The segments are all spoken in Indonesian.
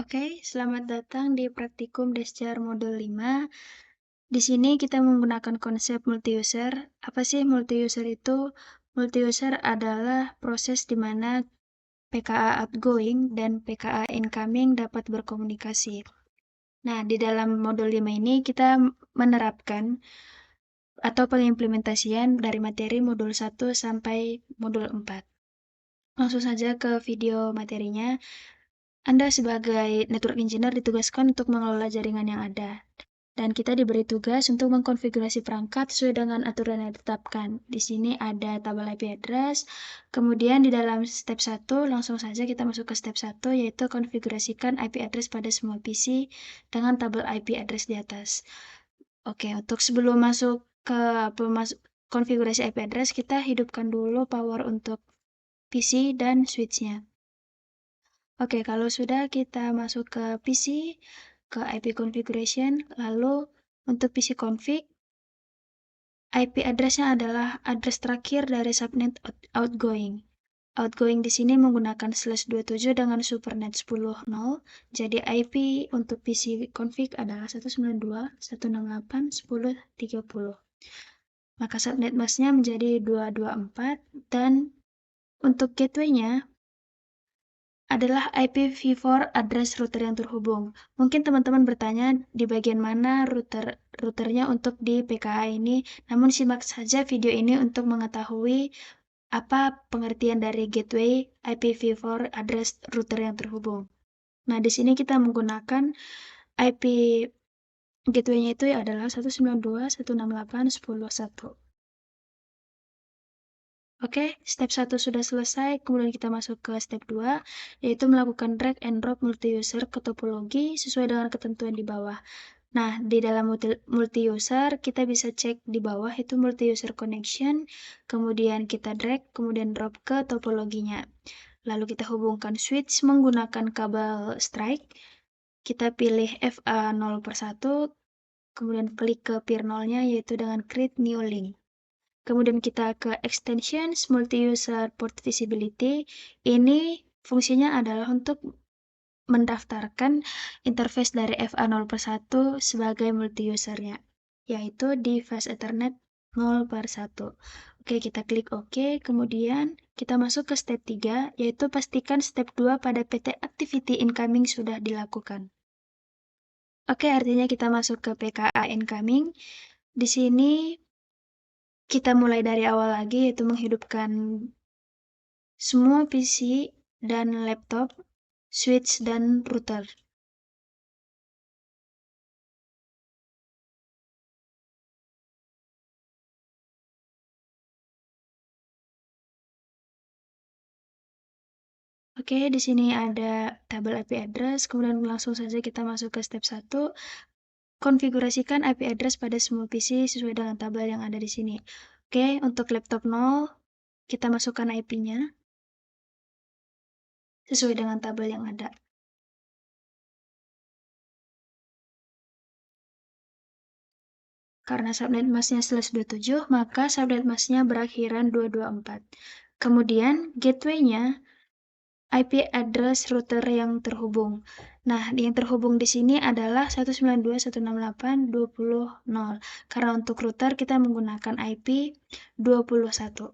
Oke, selamat datang di Praktikum Desjar Modul 5. Di sini kita menggunakan konsep multi-user. Apa sih multi-user itu? Multi-user adalah proses di mana PKA outgoing dan PKA incoming dapat berkomunikasi. Nah, di dalam modul 5 ini kita menerapkan atau pengimplementasian dari materi modul 1 sampai modul 4. Langsung saja ke video materinya. Anda sebagai network engineer ditugaskan untuk mengelola jaringan yang ada. Dan kita diberi tugas untuk mengkonfigurasi perangkat sesuai dengan aturan yang ditetapkan. Di sini ada tabel IP address. Kemudian di dalam step 1, langsung saja kita masuk ke step 1, yaitu konfigurasikan IP address pada semua PC dengan tabel IP address di atas. Oke, untuk sebelum masuk ke konfigurasi IP address, kita hidupkan dulu power untuk PC dan switch-nya. Oke, kalau sudah kita masuk ke PC, ke IP configuration, lalu untuk PC config, IP address-nya adalah address terakhir dari subnet outgoing. Outgoing di sini menggunakan /27 dengan supernet 10.0, jadi IP untuk PC config adalah 192.168.10.30. Maka subnet mask-nya menjadi 224, dan untuk gateway-nya adalah IPv4 address router yang terhubung. Mungkin teman-teman bertanya di bagian mana routernya untuk di PKA ini, namun simak saja video ini untuk mengetahui apa pengertian dari gateway IPv4 address router yang terhubung. Nah, di sini kita menggunakan IP gateway-nya itu adalah 192.168.10.1. Oke, step 1 sudah selesai, kemudian kita masuk ke step 2, yaitu melakukan drag and drop multi-user ke topologi sesuai dengan ketentuan di bawah. Nah, di dalam multi-user, kita bisa cek di bawah itu multi-user connection, kemudian kita drag, kemudian drop ke topologinya. Lalu kita hubungkan switch menggunakan kabel strike, kita pilih FA 0/1, kemudian klik ke peer 0-nya, yaitu dengan create new link. Kemudian kita ke extensions multi-user port visibility. Ini fungsinya adalah untuk mendaftarkan interface dari FA0/1 sebagai multi-usernya, yaitu di fast Ethernet 0/1. Oke, kita klik OK, kemudian kita masuk ke step 3, yaitu pastikan step 2 pada PT activity incoming sudah dilakukan. Oke, artinya kita masuk ke PKA incoming. Di sini kita mulai dari awal lagi, yaitu menghidupkan semua PC dan laptop, switch, dan router. Oke, di sini ada tabel IP address, kemudian langsung saja kita masuk ke step 1, konfigurasikan IP address pada semua PC sesuai dengan tabel yang ada di sini. Oke, untuk laptop 0, kita masukkan IP-nya sesuai dengan tabel yang ada. Karena subnet mask-nya /27, maka subnet mask-nya berakhiran 224. Kemudian, gateway-nya IP address router yang terhubung. Nah, yang terhubung di sini adalah 192.168.20.0. Karena untuk router kita menggunakan IP 21.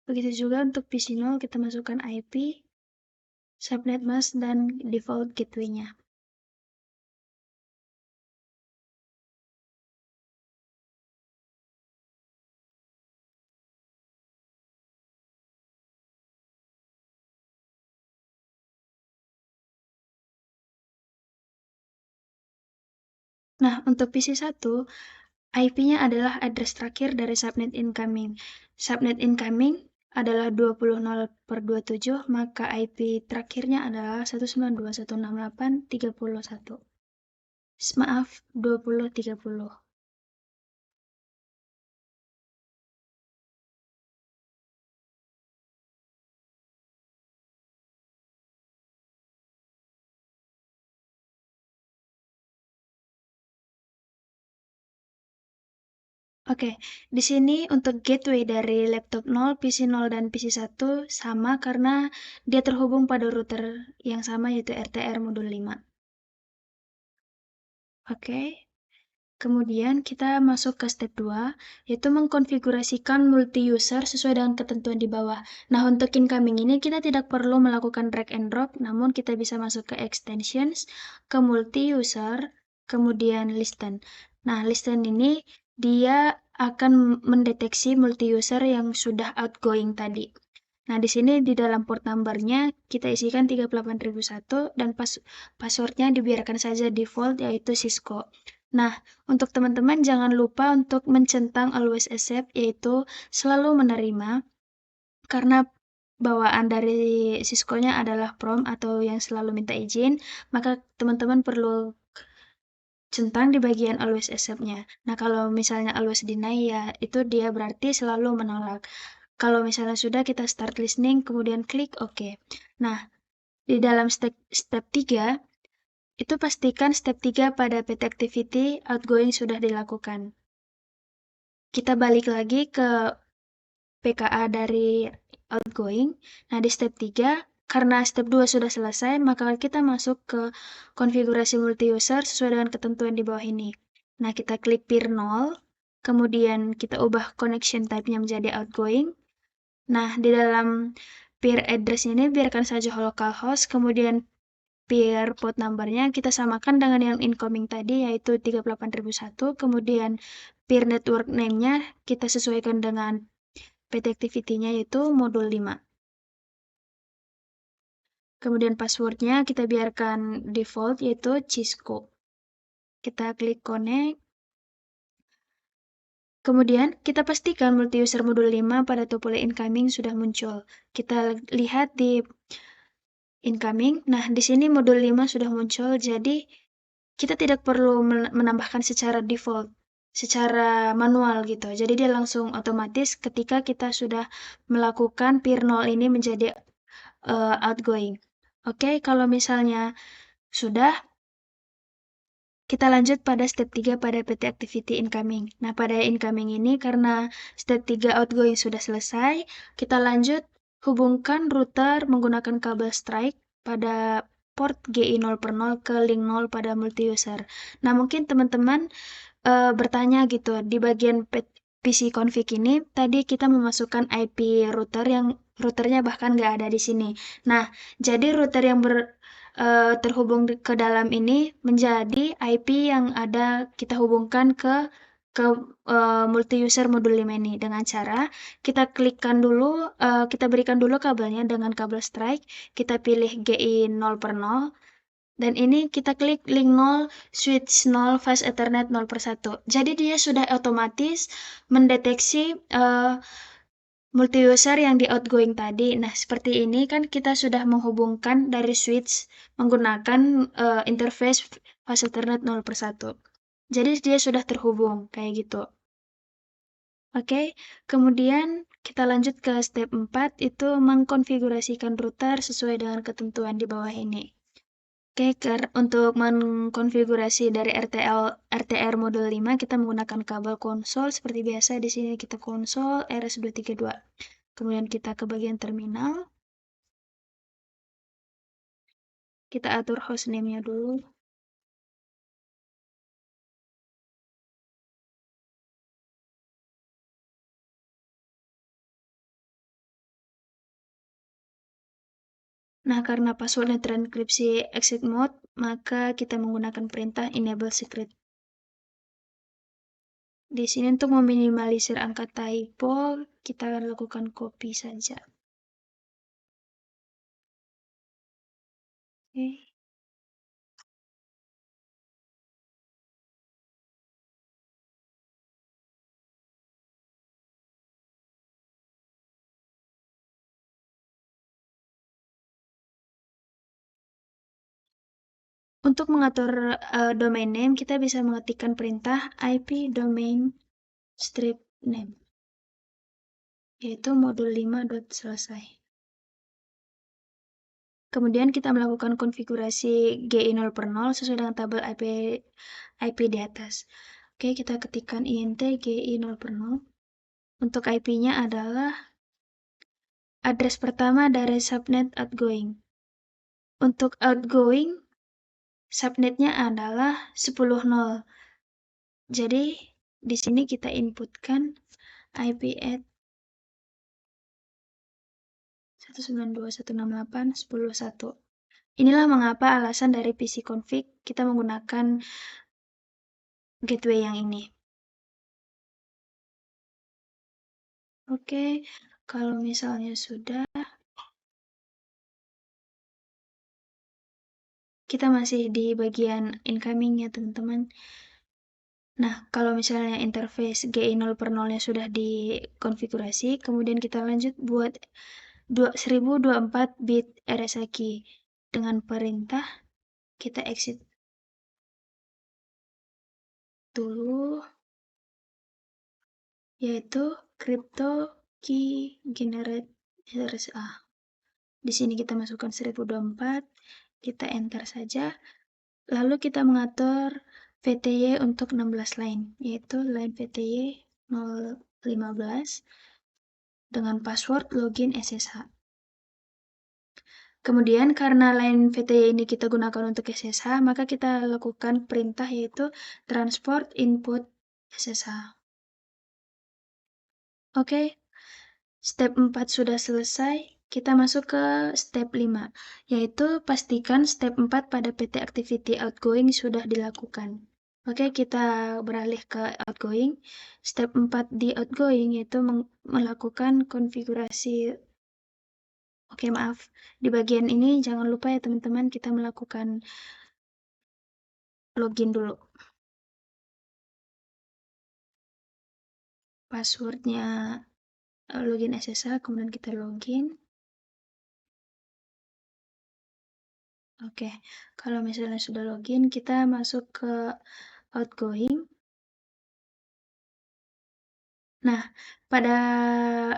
Begitu juga untuk PC0 kita masukkan IP, subnet mask, dan default gateway-nya. Nah, untuk PC1, IP-nya adalah address terakhir dari subnet incoming. Subnet incoming adalah 20.0/27, maka IP terakhirnya adalah 192.168.30.1. Maaf, 20.30. Oke, di sini untuk gateway dari laptop 0, PC 0, dan PC 1 sama karena dia terhubung pada router yang sama yaitu RTR modul 5. Oke, kemudian kita masuk ke step 2, yaitu mengkonfigurasikan multi-user sesuai dengan ketentuan di bawah. Nah, untuk incoming ini kita tidak perlu melakukan drag and drop, namun kita bisa masuk ke extensions, ke multi-user, kemudian listen. Nah, listen ini dia akan mendeteksi multi-user yang sudah outgoing tadi. Nah, di sini di dalam port number-nya kita isikan 38001 dan password-nya dibiarkan saja default yaitu Cisco. Nah, untuk teman-teman jangan lupa untuk mencentang always accept yaitu selalu menerima karena bawaan dari Cisco-nya adalah prom atau yang selalu minta izin, maka teman-teman perlu centang di bagian always accept-nya. Nah, kalau misalnya always deny ya itu dia berarti selalu menolak. Kalau misalnya sudah kita start listening, kemudian klik OK. Nah, di dalam step 3, itu pastikan step 3 pada PT activity outgoing sudah dilakukan. Kita balik lagi ke PKA dari outgoing. Nah, di step 3, karena step 2 sudah selesai, maka kita masuk ke konfigurasi multi-user sesuai dengan ketentuan di bawah ini. Nah, kita klik peer 0, kemudian kita ubah connection type-nya menjadi outgoing. Nah, di dalam peer address ini biarkan saja localhost, kemudian peer port number-nya kita samakan dengan yang incoming tadi yaitu 38001, kemudian peer network name-nya kita sesuaikan dengan PT activity-nya yaitu modul 5. Kemudian password-nya kita biarkan default yaitu Cisco. Kita klik connect. Kemudian kita pastikan multi-user modul 5 pada tuple incoming sudah muncul. Kita lihat di incoming. Nah, di sini modul 5 sudah muncul, jadi kita tidak perlu menambahkan secara default, secara manual gitu. Jadi dia langsung otomatis ketika kita sudah melakukan peer 0 ini menjadi outgoing. Oke, kalau misalnya sudah, kita lanjut pada step 3 pada PT activity incoming. Nah, pada incoming ini karena step 3 outgoing sudah selesai, kita lanjut hubungkan router menggunakan kabel strike pada port GI 0 per 0 ke link 0 pada multi-user. Nah, mungkin teman-teman bertanya gitu, di bagian PC config ini tadi kita memasukkan IP router yang routernya bahkan nggak ada di sini. Nah, jadi router yang terhubung ke dalam ini menjadi IP yang ada kita hubungkan ke multi user modul 5 ini dengan cara kita klikkan dulu, kita berikan dulu kabelnya dengan kabel strike, kita pilih GI 0 per 0, dan ini kita klik link 0, switch 0, fast ethernet 0 per 1. Jadi dia sudah otomatis mendeteksi multi-user yang di outgoing tadi. Nah, seperti ini kan kita sudah menghubungkan dari switch menggunakan interface fast ethernet 0 per 1. Jadi dia sudah terhubung, kayak gitu. Oke, kemudian kita lanjut ke step 4, itu mengkonfigurasikan router sesuai dengan ketentuan di bawah ini. Oke, untuk mengkonfigurasi dari RTR modul 5 kita menggunakan kabel konsol seperti biasa. Di sini kita konsol RS232. Kemudian kita ke bagian terminal. Kita atur hostname-nya dulu. Nah, karena passwordnya terenkripsi exit mode, maka kita menggunakan perintah enable secret. Di sini untuk meminimalisir angka typo, kita lakukan copy saja. Oke. Untuk mengatur domain name, kita bisa mengetikkan perintah IP domain strip name, yaitu modul 5 selesai. Kemudian kita melakukan konfigurasi GI 0 per 0 sesuai dengan tabel IP di atas. Oke, kita ketikkan int GI 0/0. Untuk IP-nya adalah address pertama dari subnet outgoing. Untuk outgoing, subnetnya adalah 10.0. Jadi, di sini kita inputkan IP at 192.168.10.1. Inilah mengapa alasan dari PC config kita menggunakan gateway yang ini. Oke, kalau misalnya sudah, kita masih di bagian incoming ya teman-teman. Nah, kalau misalnya interface GI 0/0-nya sudah dikonfigurasi, kemudian kita lanjut buat 1024 bit RSA key. Dengan perintah, kita exit dulu, yaitu crypto key generate RSA. Di sini kita masukkan 1024, kita enter saja. Lalu kita mengatur VTY untuk 16 line, yaitu line VTY 015 dengan password login SSH. Kemudian karena line VTY ini kita gunakan untuk SSH, maka kita lakukan perintah yaitu transport input SSH. Oke, step 4 sudah selesai. Kita masuk ke step 5, yaitu pastikan step 4 pada PT activity outgoing sudah dilakukan. Oke, kita beralih ke outgoing. Step 4 di outgoing yaitu melakukan konfigurasi. Oke, maaf. Di bagian ini jangan lupa ya teman-teman, kita melakukan login dulu. Passwordnya login SSH, kemudian kita login. Oke, kalau misalnya sudah login, kita masuk ke outgoing. Nah, pada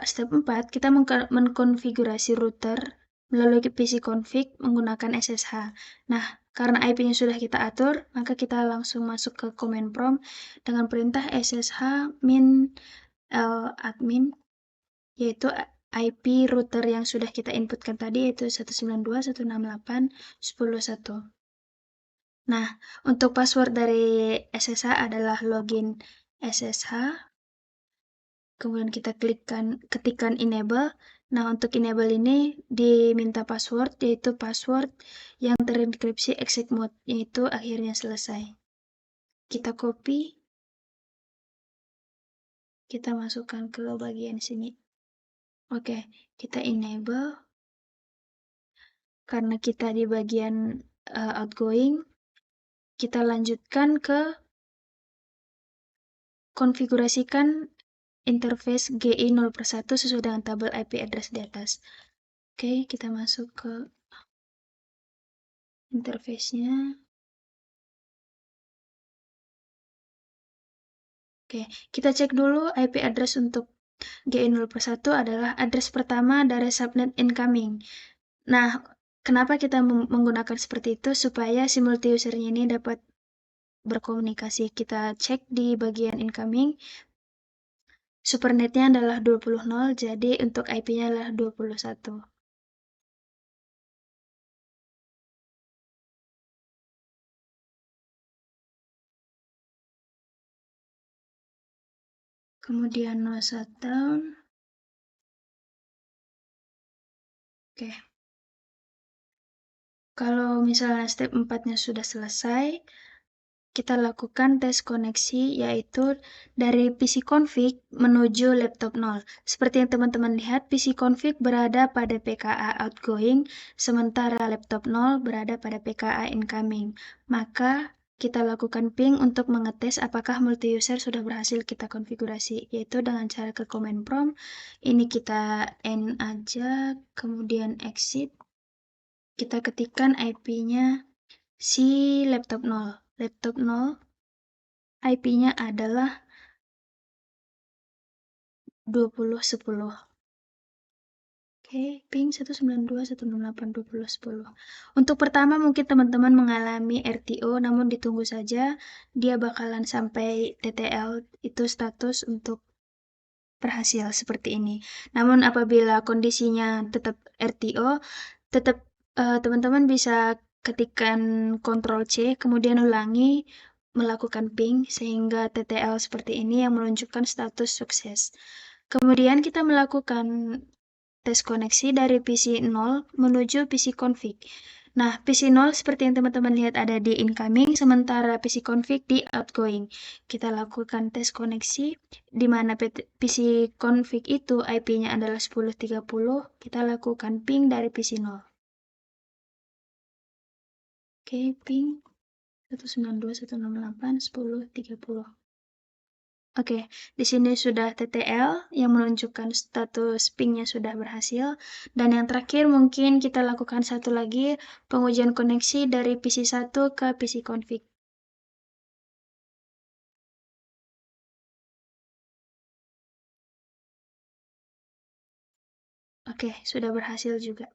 step 4, kita mengkonfigurasi router melalui PC config menggunakan SSH. Nah, karena IP-nya sudah kita atur, maka kita langsung masuk ke command prompt dengan perintah ssh min admin, yaitu IP router yang sudah kita inputkan tadi, yaitu 192.168.10.1. Nah, untuk password dari SSH adalah login SSH. Kemudian kita ketikkan enable. Nah, untuk enable ini diminta password, yaitu password yang terenkripsi exit mode, yaitu akhirnya selesai. Kita copy, kita masukkan ke bagian sini. Oke, kita enable. Karena kita di bagian outgoing, kita lanjutkan ke konfigurasikan interface GI 0/1 sesuai dengan tabel IP address di atas. Oke, kita masuk ke interface-nya. Oke, kita cek dulu IP address untuk GI 0/1 adalah address pertama dari subnet incoming. Nah, kenapa kita menggunakan seperti itu? Supaya si multi-usernya ini dapat berkomunikasi. Kita cek di bagian incoming. Supernetnya adalah 20.0, jadi untuk IP-nya adalah 21. Kemudian no shutdown. Oke. Kalau misalnya step 4-nya sudah selesai, kita lakukan tes koneksi, yaitu dari PC config menuju laptop 0. Seperti yang teman-teman lihat, PC config berada pada PKA outgoing, sementara laptop 0 berada pada PKA incoming. Maka kita lakukan ping untuk mengetes apakah multi-user sudah berhasil kita konfigurasi, yaitu dengan cara ke command prompt. Ini kita end aja, kemudian exit. Kita ketikkan IP-nya si laptop 0. Laptop 0 IP-nya adalah 2010. Oke, ping 192.168.20.10. Untuk pertama mungkin teman-teman mengalami RTO, namun ditunggu saja, dia bakalan sampai TTL, itu status untuk berhasil seperti ini. Namun apabila kondisinya tetap RTO, tetap teman-teman bisa ketikkan Ctrl C, kemudian ulangi melakukan ping sehingga TTL seperti ini yang menunjukkan status sukses. Kemudian kita melakukan tes koneksi dari PC 0 menuju PC config. Nah, PC 0 seperti yang teman-teman lihat ada di incoming, sementara PC config di outgoing. Kita lakukan tes koneksi, di mana PC config itu IP-nya adalah 10.30, kita lakukan ping dari PC 0. Oke, ping 192.168.10.30. Oke, di sini sudah TTL yang menunjukkan status pingnya sudah berhasil. Dan yang terakhir mungkin kita lakukan satu lagi pengujian koneksi dari PC 1 ke PC config. Oke, sudah berhasil juga.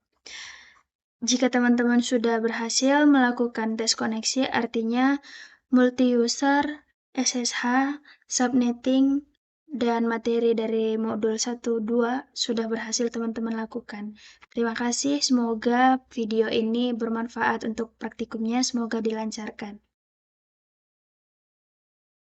Jika teman-teman sudah berhasil melakukan tes koneksi, artinya multi-user, SSH, subnetting, dan materi dari modul 1, 2 sudah berhasil teman-teman lakukan. Terima kasih, semoga video ini bermanfaat untuk praktikumnya, semoga dilancarkan.